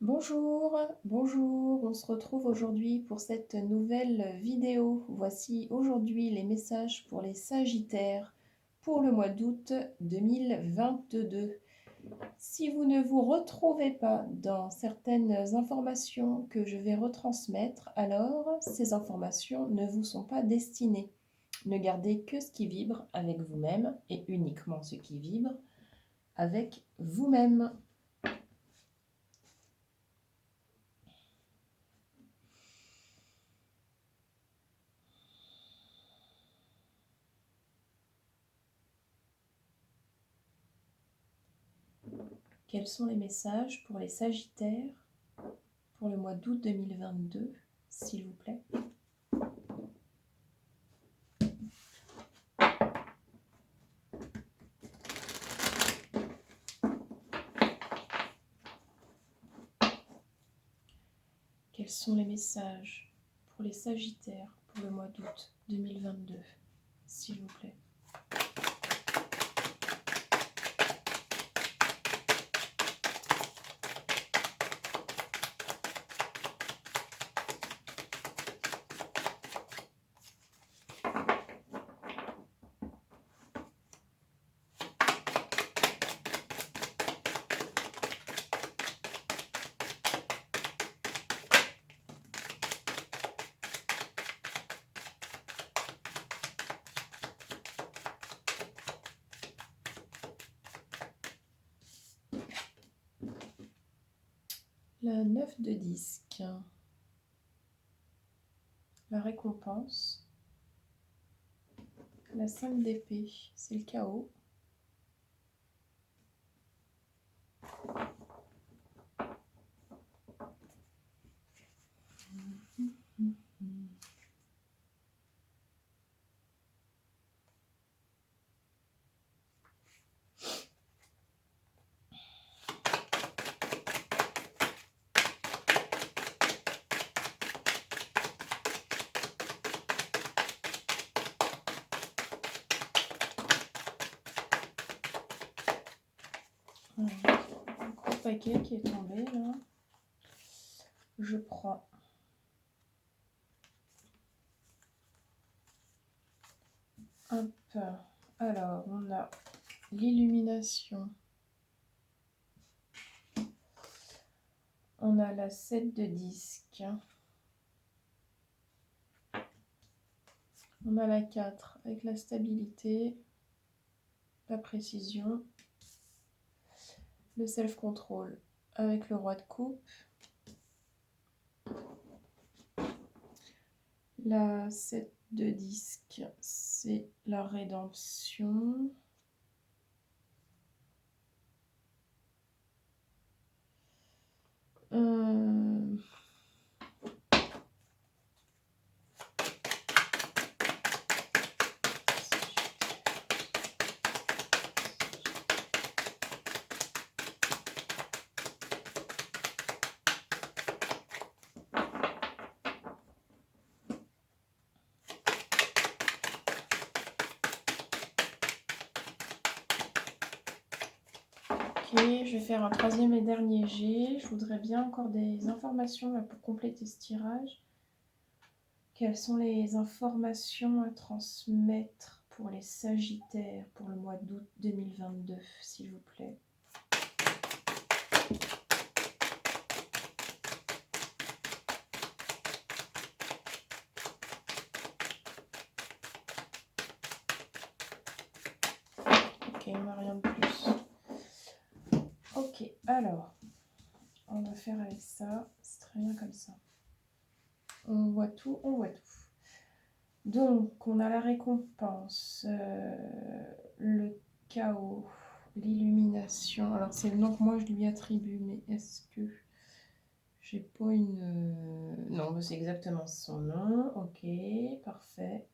Bonjour, bonjour, on se retrouve aujourd'hui pour cette nouvelle vidéo. Voici aujourd'hui les messages pour les Sagittaires pour le mois d'août 2022. Si vous ne vous retrouvez pas dans certaines informations que je vais retransmettre, alors ces informations ne vous sont pas destinées. Ne gardez que ce qui vibre avec vous-même et uniquement ce qui vibre avec vous-même. Quels sont les messages pour les Sagittaires pour le mois d'août 2022, s'il vous plaît? Quels sont les messages pour les Sagittaires pour le mois d'août 2022, s'il vous plaît? La 9 de disque, la récompense, la 5 d'épée, c'est le chaos, un gros paquet qui est tombé là. Je prends un peu. Alors, on a l'illumination. On a la 7 de disque. On a la 4 avec la stabilité, la précision, le self-control avec le roi de coupe, la 7 de disque, c'est la rédemption. Ok, je vais faire un troisième et dernier jet. Je voudrais bien encore des informations là, pour compléter ce tirage. Quelles sont les informations à transmettre pour les Sagittaires pour le mois d'août 2022, s'il vous plaît? Ok, il n'y a rien de plus. Ok, alors, on va faire avec ça. C'est très bien comme ça. On voit tout, on voit tout. Donc, on a la récompense, le chaos, l'illumination. Alors, c'est le nom que moi je lui attribue, mais est-ce que j'ai pas une... Non, mais c'est exactement son nom. Ok, parfait.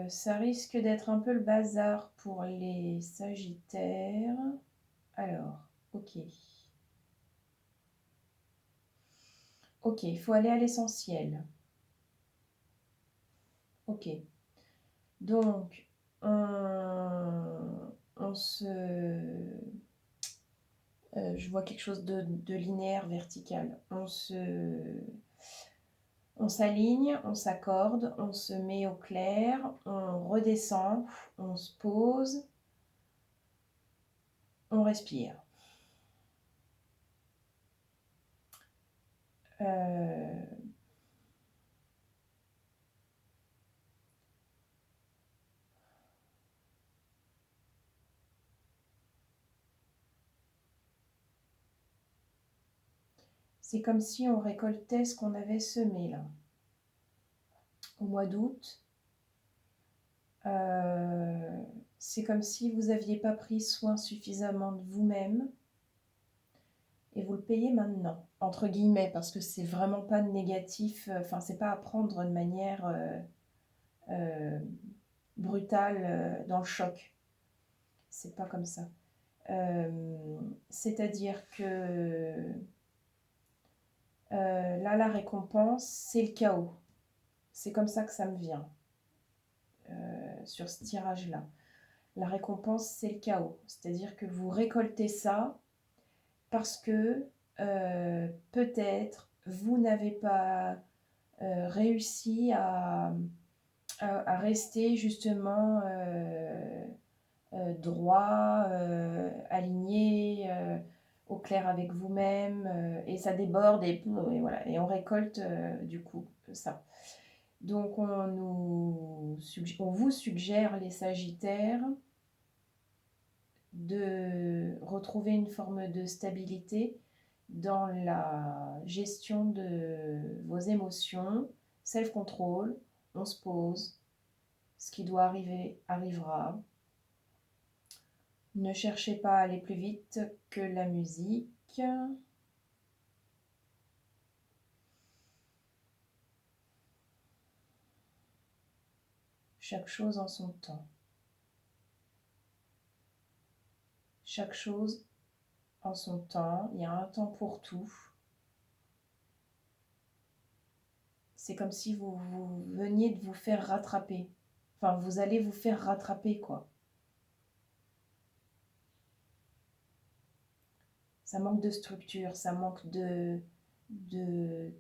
Ça risque d'être un peu le bazar pour les Sagittaires. Alors, ok. Ok, il faut aller à l'essentiel. Ok. Donc, on se... je vois quelque chose de linéaire, vertical. On s'aligne, on s'accorde, on se met au clair, on redescend, on se pose, on respire. C'est comme si on récoltait ce qu'on avait semé là. Au mois d'août, c'est comme si vous n'aviez pas pris soin suffisamment de vous-même et vous le payez maintenant, entre guillemets, parce que c'est vraiment pas négatif, enfin, c'est pas à prendre de manière brutale dans le choc. C'est pas comme ça. C'est-à-dire que là, la récompense, c'est le chaos. C'est comme ça que ça me vient sur ce tirage-là. La récompense, c'est le chaos. C'est-à-dire que vous récoltez ça parce que peut-être vous n'avez pas réussi à rester justement droit, aligné, au clair avec vous-même, et ça déborde et voilà, et on récolte du coup ça. Donc on vous suggère, les Sagittaires, de retrouver une forme de stabilité dans la gestion de vos émotions, self-control, on se pose, ce qui doit arriver arrivera. Ne cherchez pas à aller plus vite que la musique. Chaque chose en son temps. Chaque chose en son temps. Il y a un temps pour tout. C'est comme si vous veniez de vous faire rattraper. Enfin, vous allez vous faire rattraper, quoi. Ça manque de structure, ça manque de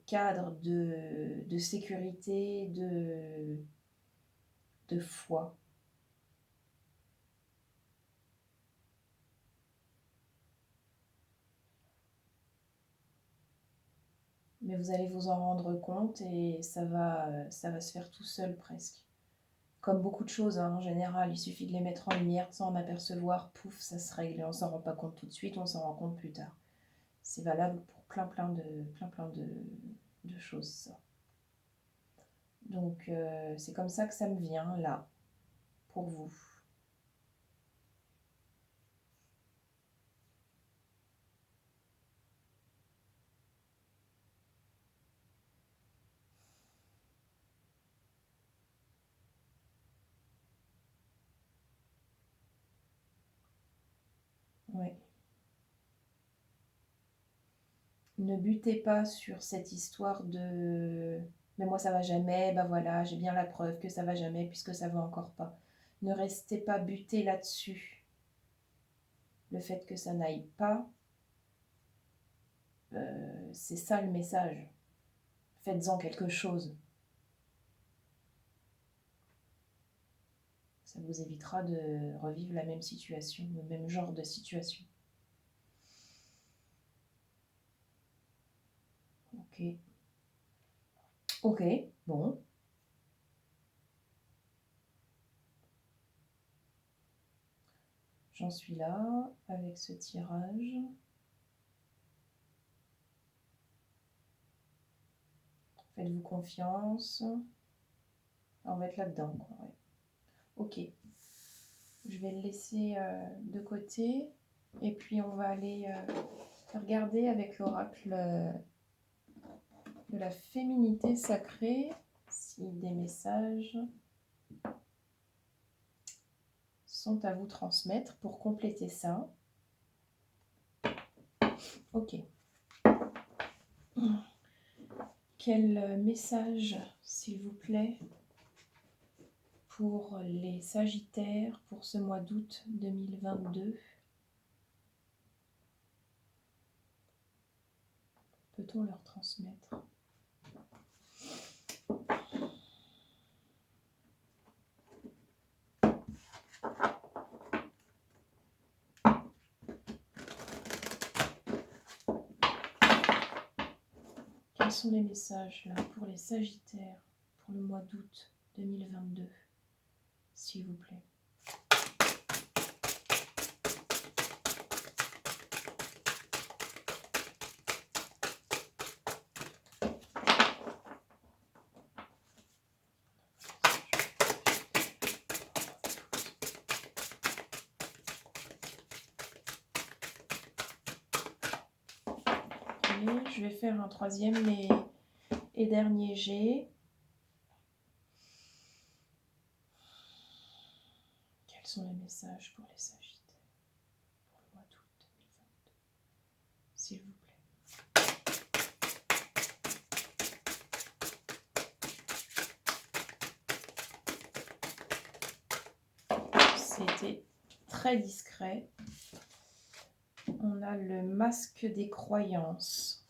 cadre, de sécurité, de foi. Mais vous allez vous en rendre compte et ça va se faire tout seul presque. Comme beaucoup de choses hein, en général, il suffit de les mettre en lumière sans en apercevoir, pouf, ça se règle. Et on s'en rend pas compte tout de suite, on s'en rend compte plus tard. C'est valable pour plein de choses, ça. Donc c'est comme ça que ça me vient là, pour vous. Ouais. Ne butez pas sur cette histoire de mais moi ça va jamais, bah voilà, j'ai bien la preuve que ça va jamais puisque ça va encore pas. Ne restez pas buté là-dessus. Le fait que ça n'aille pas, c'est ça le message. Faites-en quelque chose. Ça vous évitera de revivre la même situation, le même genre de situation. Ok. Ok, bon. J'en suis là avec ce tirage. Faites-vous confiance. On va être là-dedans. Ouais. Ok. Je vais le laisser de côté. Et puis on va aller regarder avec l'oracle de la féminité sacrée si des messages sont à vous transmettre pour compléter ça. Ok. Quel message, s'il vous plaît, pour les Sagittaires pour ce mois d'août 2022. Peut-on leur transmettre? Quels sont les messages là pour les Sagittaires pour le mois d'août 2022, s'il vous plaît? Ok, je vais faire un troisième et dernier jet. Quels sont les messages pour les Sagittaires pour le mois d'août 2022, s'il vous plaît? C'était très discret. On a le masque des croyances.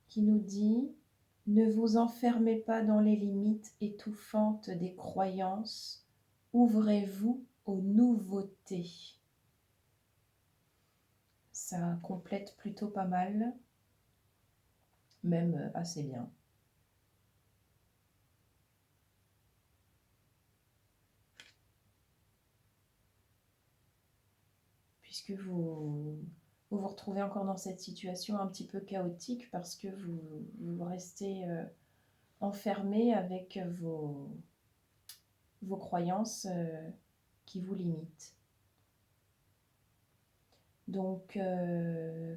Qui nous dit « Ne vous enfermez pas dans les limites étouffantes des croyances, ouvrez-vous aux nouveautés. » Ça complète plutôt pas mal, même assez bien. Puisque vous vous retrouvez encore dans cette situation un petit peu chaotique parce que vous restez enfermé avec vos croyances qui vous limitent. Donc,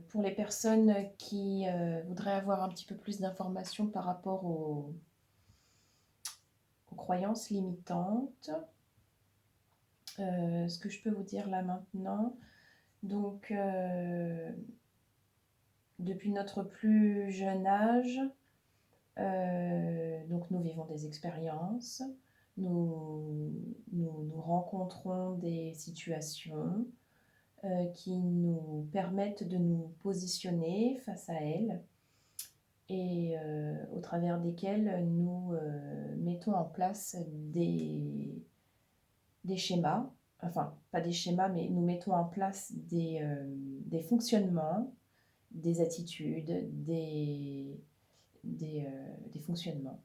pour les personnes qui voudraient avoir un petit peu plus d'informations par rapport aux croyances limitantes, ce que je peux vous dire là maintenant, donc, depuis notre plus jeune âge, donc nous vivons des expériences, nous rencontrons des situations qui nous permettent de nous positionner face à elles et au travers desquelles nous mettons en place des schémas, enfin pas des schémas, mais nous mettons en place des fonctionnements, des attitudes, des fonctionnements.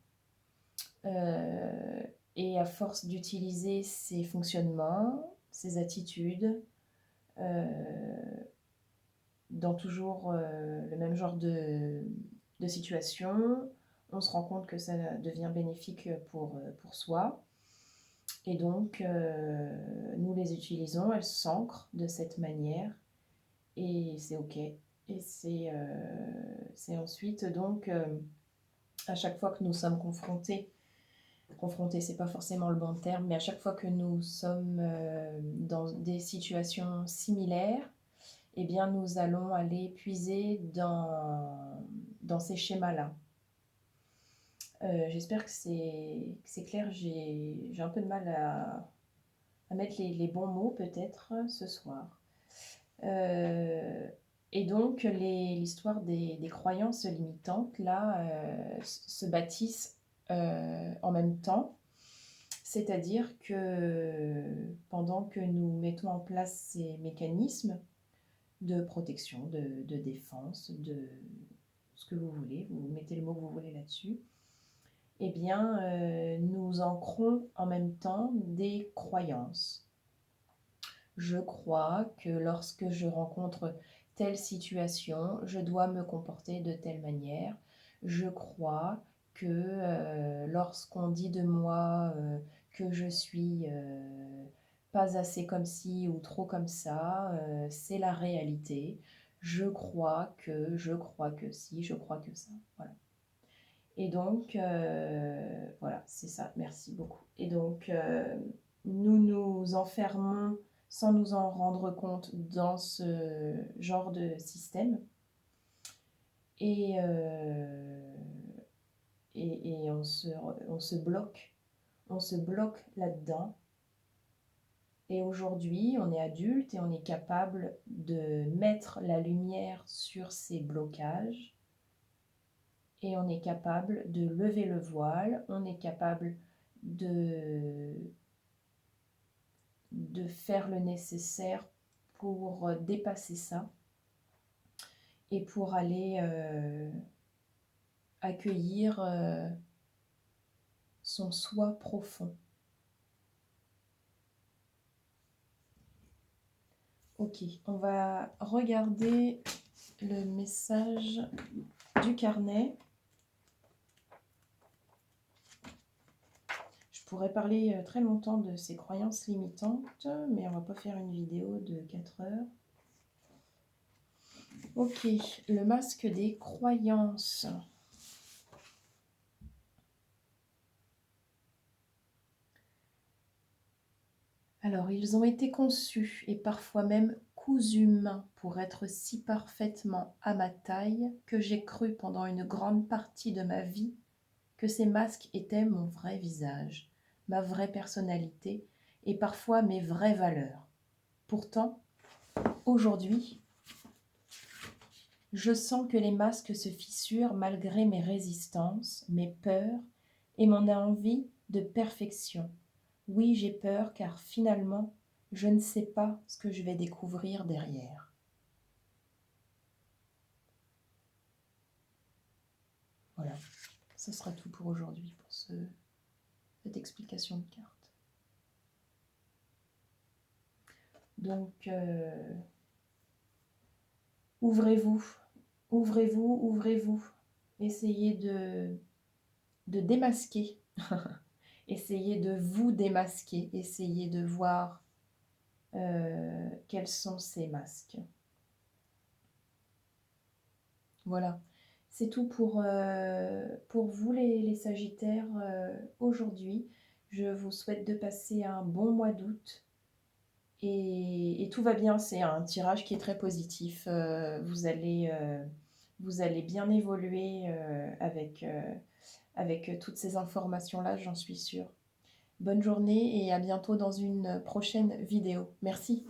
Et à force d'utiliser ces fonctionnements, ces attitudes, dans toujours le même genre de situation, on se rend compte que ça devient bénéfique pour soi. Et donc, nous les utilisons, elles s'ancrent de cette manière. Et c'est OK. Et c'est ensuite, donc, à chaque fois que nous sommes confrontés, c'est pas forcément le bon terme, mais à chaque fois que nous sommes dans des situations similaires, eh bien, nous allons aller puiser dans ces schémas-là. J'espère que c'est clair. J'ai un peu de mal à mettre les bons mots peut-être ce soir. Et donc, l'histoire des croyances limitantes, là, se bâtissent en même temps. C'est-à-dire que pendant que nous mettons en place ces mécanismes de protection, de défense, de ce que vous voulez, vous mettez le mot que vous voulez là-dessus, eh bien, nous ancrons en même temps des croyances. Je crois que lorsque je rencontre telle situation, je dois me comporter de telle manière. Je crois que lorsqu'on dit de moi que je suis pas assez comme ci ou trop comme ça, c'est la réalité. Je crois que si, je crois que ça. Voilà. Et donc, voilà, c'est ça. Merci beaucoup. Et donc, nous nous enfermons sans nous en rendre compte dans ce genre de système. Et et on se bloque. On se bloque là-dedans. Et aujourd'hui, on est adulte et on est capable de mettre la lumière sur ces blocages. Et on est capable de lever le voile. On est capable de faire le nécessaire pour dépasser ça et pour aller accueillir son soi profond. Ok, on va regarder le message du carnet. Je pourrais parler très longtemps de ces croyances limitantes, mais on va pas faire une vidéo de 4 heures. Ok, le masque des croyances. Alors, ils ont été conçus et parfois même cousus main pour être si parfaitement à ma taille que j'ai cru pendant une grande partie de ma vie que ces masques étaient mon vrai visage, ma vraie personnalité et parfois mes vraies valeurs. Pourtant, aujourd'hui, je sens que les masques se fissurent malgré mes résistances, mes peurs et mon envie de perfection. Oui, j'ai peur car finalement, je ne sais pas ce que je vais découvrir derrière. Voilà, ce sera tout pour aujourd'hui, pour cette explication de carte. Donc, ouvrez-vous, ouvrez-vous, ouvrez-vous. Essayez de démasquer. Essayez de vous démasquer. Essayez de voir quels sont ces masques. Voilà. C'est tout pour vous les Sagittaires aujourd'hui. Je vous souhaite de passer un bon mois d'août. Et tout va bien, c'est un tirage qui est très positif. Vous allez bien évoluer avec toutes ces informations-là, j'en suis sûre. Bonne journée et à bientôt dans une prochaine vidéo. Merci.